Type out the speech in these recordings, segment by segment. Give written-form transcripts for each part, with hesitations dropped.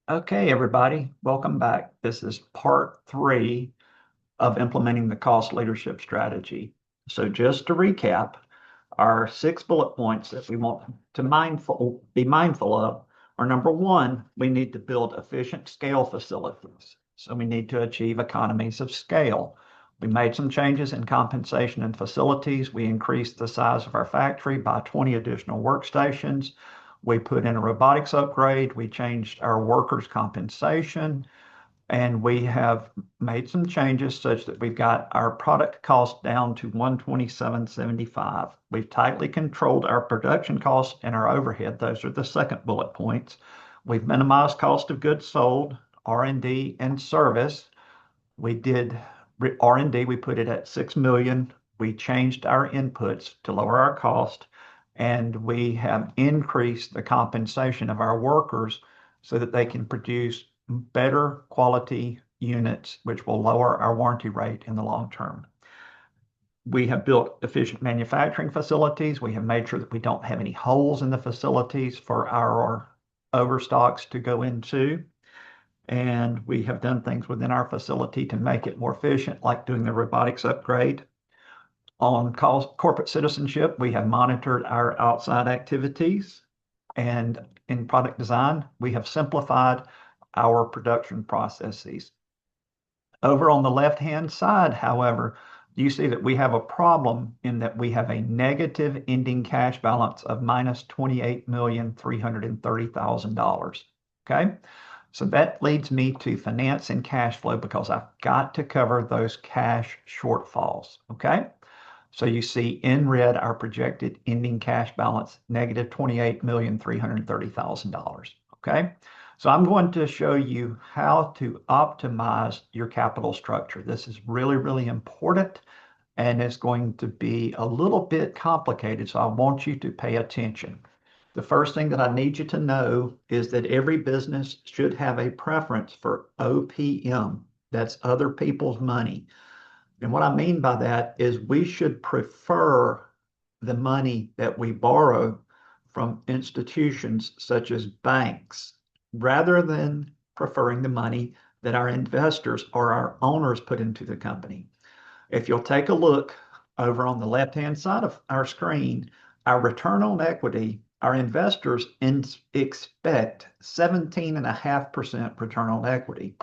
Okay, everybody, welcome back. This is part three of implementing the cost leadership strategy. So just to recap, our 6 bullet points that we want to be mindful of are: number one, we need to build efficient scale facilities. So we need to achieve economies of scale. We made some changes in compensation and facilities. We increased the size of our factory by 20 additional workstations. We put in a robotics upgrade. We changed our workers' compensation. And we have made some changes such that we've got our product cost down to 127.75. We've tightly controlled our production costs and our overhead. Those are the second bullet points. We've minimized cost of goods sold, R&D, and service. We did R&D, we put it at 6 million. We changed our inputs to lower our cost, and we have increased the compensation of our workers so that they can produce better quality units, which will lower our warranty rate in the long term. We have built efficient manufacturing facilities. We have made sure that we don't have any holes in the facilities for our overstocks to go into. And we have done things within our facility to make it more efficient, like doing the robotics upgrade. On corporate citizenship, we have monitored our outside activities. And in product design, we have simplified our production processes. Over on the left-hand side, however, you see that we have a problem in that we have a negative ending cash balance of minus $28,330,000. Okay, so that leads me to finance and cash flow because I've got to cover those cash shortfalls. Okay, so you see in red our projected ending cash balance, negative $28,330,000. Okay, so I'm going to show you how to optimize your capital structure. This is really, really important, and it's going to be a little bit complicated, so I want you to pay attention. The first thing that I need you to know is that every business should have a preference for OPM. That's other people's money. And what I mean by that is we should prefer the money that we borrow from institutions such as banks, rather than preferring the money that our investors or our owners put into the company. If you'll take a look over on the left-hand side of our screen, our return on equity, our investors expect 17.5% return on equity.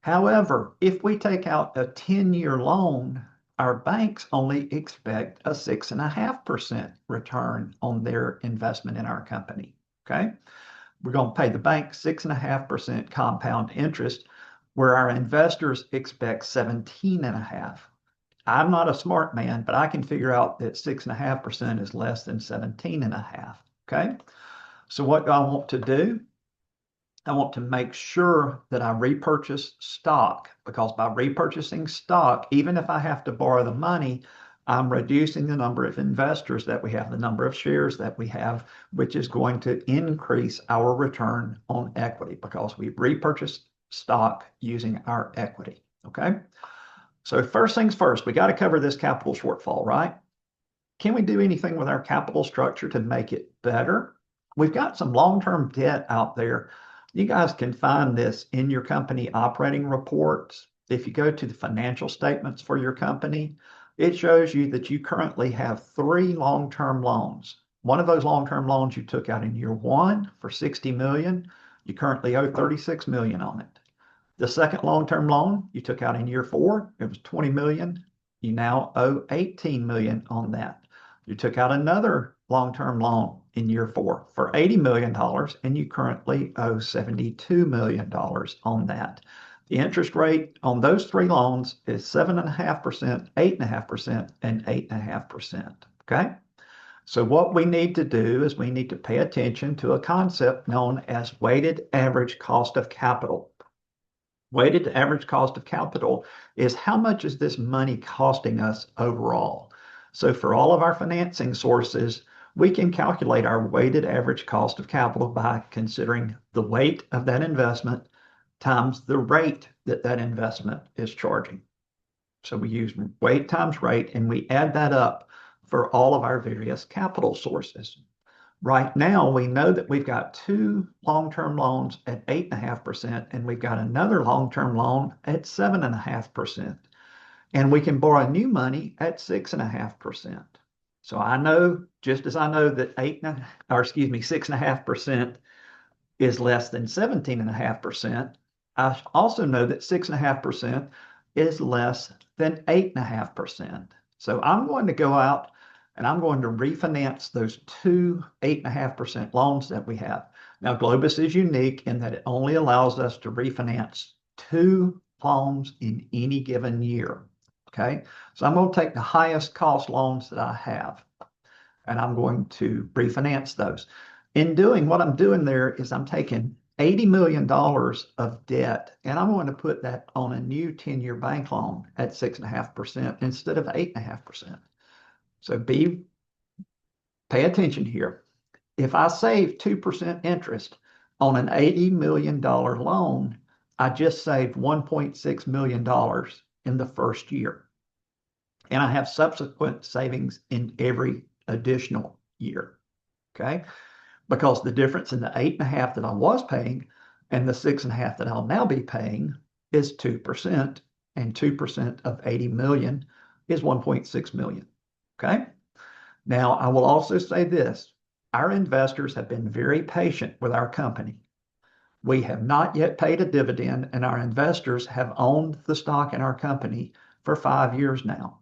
However, if we take out a 10-year loan, our banks only expect a 6.5% return on their investment in our company. Okay, we're going to pay the bank 6.5% compound interest, where our investors expect 17.5%. I'm not a smart man, but I can figure out that 6.5% is less than 17.5%. Okay, so what do I want to do? I want to make sure that I repurchase stock, because by repurchasing stock, even if I have to borrow the money, I'm reducing the number of investors that we have, the number of shares that we have, which is going to increase our return on equity because we repurchased stock using our equity. Okay, so first things first, we got to cover this capital shortfall, right? Can we do anything with our capital structure to make it better? We've got some long-term debt out there. You guys can find this in your company operating reports. If you go to the financial statements for your company, it shows you that you currently have 3 long-term loans. One of those long-term loans you took out in year 1 for 60 million. You currently owe 36 million on it. The second long-term loan you took out in year 4, it was 20 million. You now owe 18 million on that. You took out another long-term loan in year 4 for $80 million, and you currently owe $72 million on that. The interest rate on those 3 loans is 7.5%, 8.5%, and 8.5%. Okay, so what we need to do is we need to pay attention to a concept known as weighted average cost of capital. Weighted average cost of capital is how much is this money costing us overall. So for all of our financing sources, we can calculate our weighted average cost of capital by considering the weight of that investment times the rate that that investment is charging. So we use weight times rate, and we add that up for all of our various capital sources. Right now, we know that we've got two long-term loans at 8.5%, and we've got another long-term loan at 7.5%. And we can borrow new money at 6.5%. So I know, just as I know that 6.5% is less than 17.5%, I also know that 6.5% is less than 8.5%. So I'm going to go out and I'm going to refinance those two 8.5% loans that we have. Now, Globus is unique in that it only allows us to refinance two loans in any given year. Okay, so I'm going to take the highest cost loans that I have and I'm going to refinance those. In doing what I'm doing there is I'm taking $80 million of debt and I'm going to put that on a new 10-year bank loan at 6.5% instead of 8.5%. So pay attention here. If I save 2% interest on an $80 million loan, I just saved $1.6 million in the first year. And I have subsequent savings in every additional year. Okay. Because the difference in the 8.5 that I was paying and the 6.5 that I'll now be paying is 2%, and 2% of 80 million is 1.6 million. Okay. Now, I will also say this. Our investors have been very patient with our company. We have not yet paid a dividend, and our investors have owned the stock in our company for 5 years now.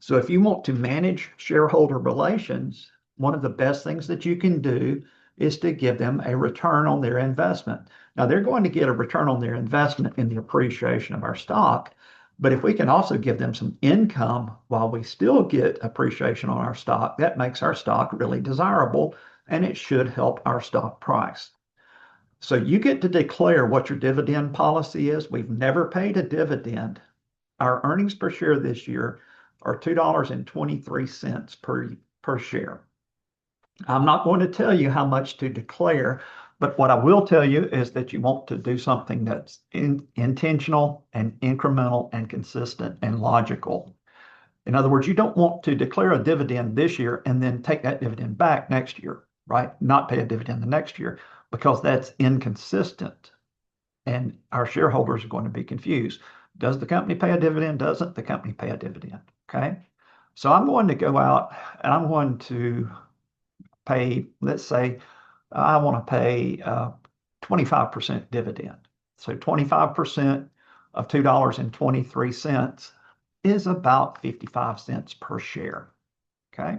So if you want to manage shareholder relations, one of the best things that you can do is to give them a return on their investment. Now, they're going to get a return on their investment in the appreciation of our stock, but if we can also give them some income while we still get appreciation on our stock, that makes our stock really desirable, and it should help our stock price. So you get to declare what your dividend policy is. We've never paid a dividend. Our earnings per share this year are $2.23 per share. I'm not going to tell you how much to declare, but what I will tell you is that you want to do something that's intentional and incremental and consistent and logical. In other words, you don't want to declare a dividend this year and then take that dividend back next year, right? Not pay a dividend the next year, because that's inconsistent and our shareholders are going to be confused. Does the company pay a dividend? Doesn't the company pay a dividend? Okay. So I'm going to go out and I'm going to pay, let's say I want to pay 25% dividend. So 25% of $2.23 is about 55 cents per share. Okay.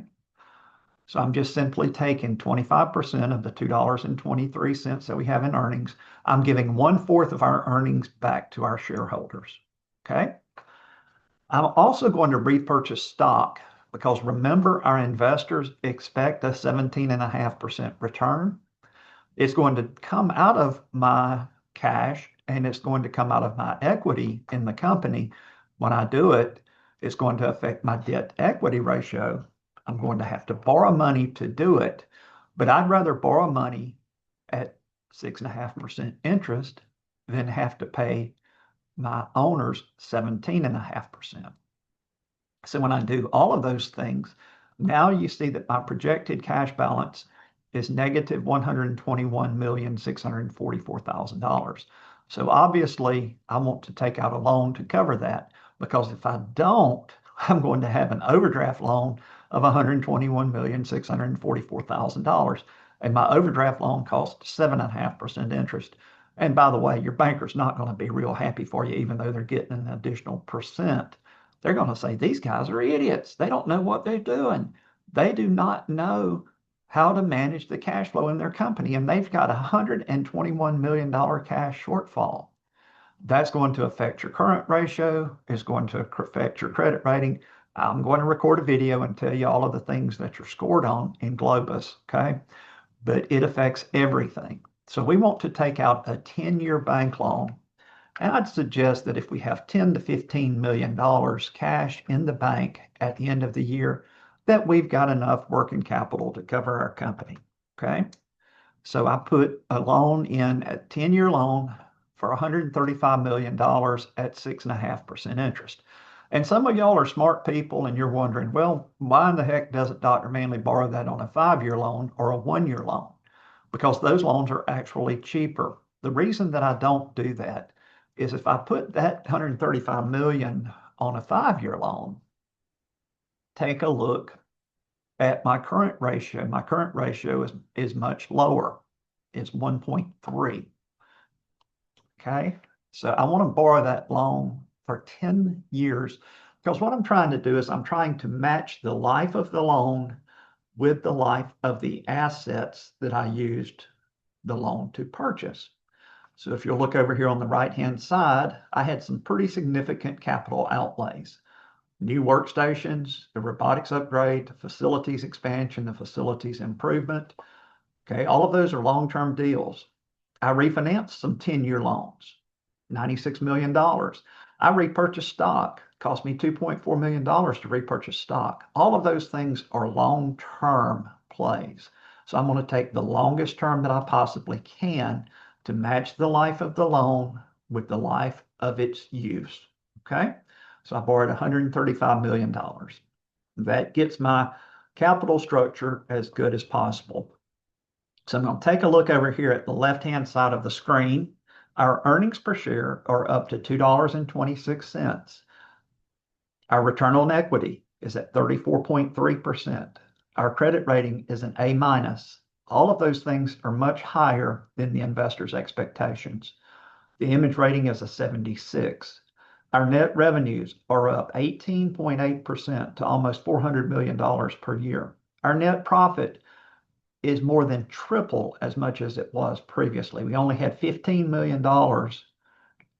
So I'm just simply taking 25% of the $2.23 that we have in earnings. I'm giving 1/4 of our earnings back to our shareholders. Okay. I'm also going to repurchase stock because remember, our investors expect a 17.5% return. It's going to come out of my cash and it's going to come out of my equity in the company. When I do it, it's going to affect my debt equity ratio. I'm going to have to borrow money to do it, but I'd rather borrow money at 6.5% interest than have to pay my owners 17.5%. So when I do all of those things, now you see that my projected cash balance is negative $121,644,000. So obviously, I want to take out a loan to cover that, because if I don't, I'm going to have an overdraft loan of $121,644,000. And my overdraft loan costs 7.5% interest. And by the way, your banker's not going to be real happy for you, even though they're getting an additional percent. They're going to say, these guys are idiots. They don't know what they're doing. They do not know how to manage the cash flow in their company. And they've got a $121 million cash shortfall. That's going to affect your current ratio. It's going to affect your credit rating. I'm going to record a video and tell you all of the things that you're scored on in Globus, okay? But it affects everything. So we want to take out a 10-year bank loan. And I'd suggest that if we have $10 to $15 million cash in the bank at the end of the year, that we've got enough working capital to cover our company, okay? So I put a loan in, a 10-year loan for $135 million at 6.5% interest. And some of y'all are smart people and you're wondering, well, why in the heck doesn't Dr. Manley borrow that on a 5-year loan or a 1-year loan? Because those loans are actually cheaper. The reason that I don't do that is if I put that 135 million on a 5-year loan, take a look at my current ratio. My current ratio is much lower. It's 1.3. Okay. So I want to borrow that loan for 10 years because what I'm trying to do is I'm trying to match the life of the loan with the life of the assets that I used the loan to purchase. So if you'll look over here on the right-hand side, I had some pretty significant capital outlays. New workstations, the robotics upgrade, the facilities expansion, the facilities improvement. Okay, all of those are long-term deals. I refinanced some 10-year loans, $96 million. I repurchased stock, cost me $2.4 million to repurchase stock. All of those things are long-term plays. So I'm going to take the longest term that I possibly can to match the life of the loan with the life of its use. Okay, so I borrowed $135 million. That gets my capital structure as good as possible. So I'm going to take a look over here at the left-hand side of the screen. Our earnings per share are up to $2.26. Our return on equity is at 34.3%. Our credit rating is an A minus. All of those things are much higher than the investor's expectations. The image rating is a 76. Our net revenues are up 18.8% to almost $400 million per year. Our net profit is more than triple as much as it was previously. We only had $15 million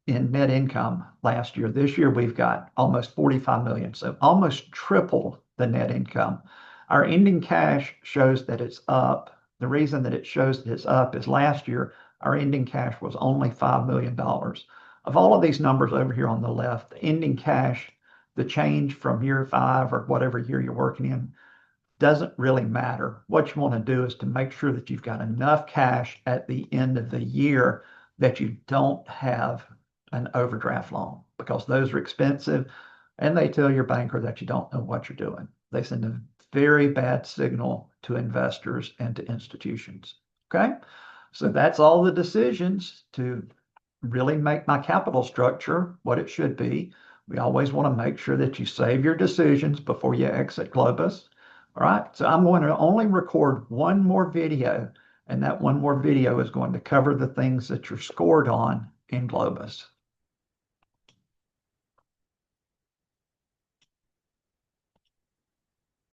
in net income last year. This year we've got almost 45 million, so almost triple the net income. Our ending cash shows that it's up. The reason that it shows that it's up is last year our ending cash was only $5 million. Of all of these numbers over here on the left, the ending cash, the change from year 5 or whatever year you're working in, doesn't really matter. What you want to do is to make sure that you've got enough cash at the end of the year that you don't have an overdraft loan, because those are expensive and they tell your banker that you don't know what you're doing. They send a very bad signal to investors and to institutions. Okay, so that's all the decisions to really make my capital structure what it should be. We always want to make sure that you save your decisions before you exit Globus. All right, so I'm going to only record one more video, and that one more video is going to cover the things that you're scored on in Globus.